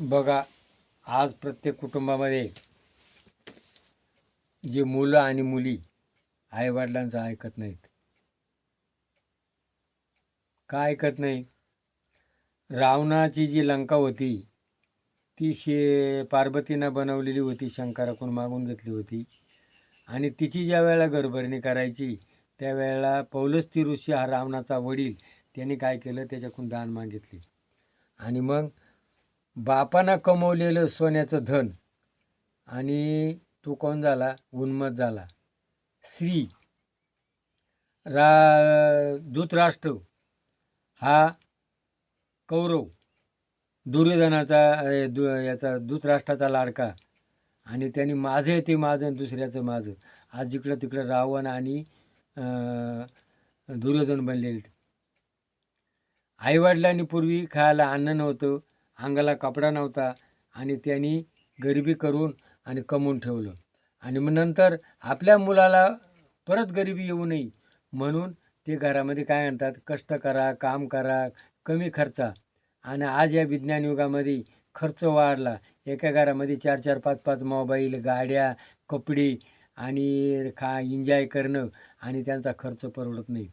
बघा, आज प्रत्येक कुटुंबामध्ये जे मुलं आणि मुली आईवडिलांचं ऐकत नाहीत. का ऐकत नाही? रावणाची जी लंका होती ती पार्वतीनं बनवलेली होती, शंकराकडून मागून घेतली होती. आणि तिची ज्या वेळेला घरभरणी करायची त्यावेळेला पौलस्त्य ऋषी हा रावणाचा वडील त्यांनी काय केलं, त्याच्याकडून दान मागितले. आणि मग बापानं कमवलेलं सोन्याचं धन आणि तो कोण झाला? उन्मत्त झाला. श्री धृतराष्ट्र हा कौरव दुर्योधनाचा याचा धृतराष्ट्राचा लाडका, आणि त्यांनी माझं ते माझं आणि दुसऱ्याचं माझं, आज जिकडं तिकडं रावण आणि दुर्योधन बनलेले. आईवडिलांनी पूर्वी खायला अन्न नव्हतं, अंगाला कपडा नव्हता, आणि त्यांनी गरिबी करून आणि कमवून ठेवलं. आणि मग नंतर आपल्या मुलाला परत गरिबी येऊ नये म्हणून ते घरामध्ये काय म्हणतात, कष्ट करा, काम करा, कमी खर्चा. आणि आज या विज्ञान युगामध्ये खर्च वाढला. एका घरामध्ये 4-4, 5-5 मोबाईल, गाड्या, कपडे आणि एन्जॉय करणं, आणि त्यांचा खर्च परवडत नाही.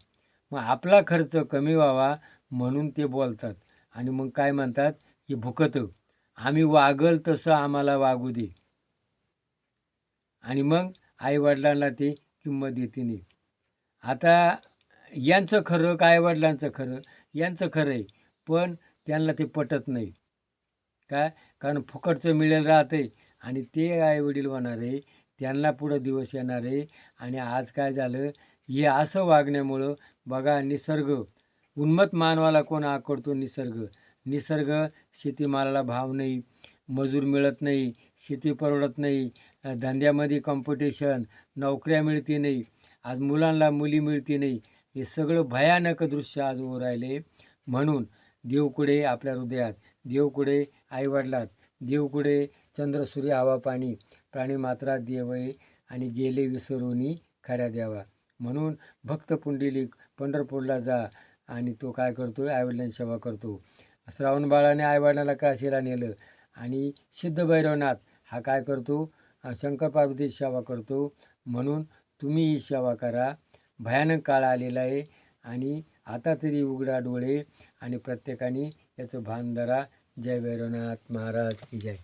मग आपला खर्च कमी व्हावा म्हणून ते बोलतात. आणि मग काय म्हणतात, हे भुकतं, आम्ही वागल तसं आम्हाला वागू दे. आणि मग आईवडिलांना ते किंमत देते नाही. आता यांचं खरं का आईवडिलांचं खरं? यांचं खरं आहे, पण त्यांना ते पटत नाही. काय? कारण फुकटचं मिळेल राहते, आणि ते आईवडील होणार आहे, त्यांना पुढं दिवस येणार आहे. आणि आज काय झालं, हे असं वागण्यामुळं बघा, निसर्ग उन्मत्त मानवाला कोण आकडतो? निसर्ग शेतीमालाला भाव नाही, मजूर मिळत नाही, शेती परवडत नाही, धंद्यामध्ये कॉम्पिटिशन, नोकऱ्या मिळते नाही, आज मुलांना मुली मिळते नाही. हे सगळं भयानक दृश्य आज उभं राहिले. म्हणून देवकुडे आपल्या हृदयात, देवकुडे आईवडिलात, देवकुडे चंद्र सूर्य हवा पाणी प्राणीमात्रा देवय, आणि गेले विसरूनी खऱ्या द्यावा. म्हणून भक्त पुंडलिक पंढरपूरला जा, आणि तो काय करतो? आईवडिलांची सेवा करतो. श्रावण बाळाने आईवडिलांना काशीला नेलं, आणि सिद्ध भैरवनाथ हा काय करतो? शंकर पार्वतीची सेवा करतो. म्हणून तुम्ही ही सेवा करा. भयानक काळ आलेला आहे, आणि आता तरी उघडा डोळे आणि प्रत्येकाने याचं भान धरा. जय भैरवनाथ महाराज की जय.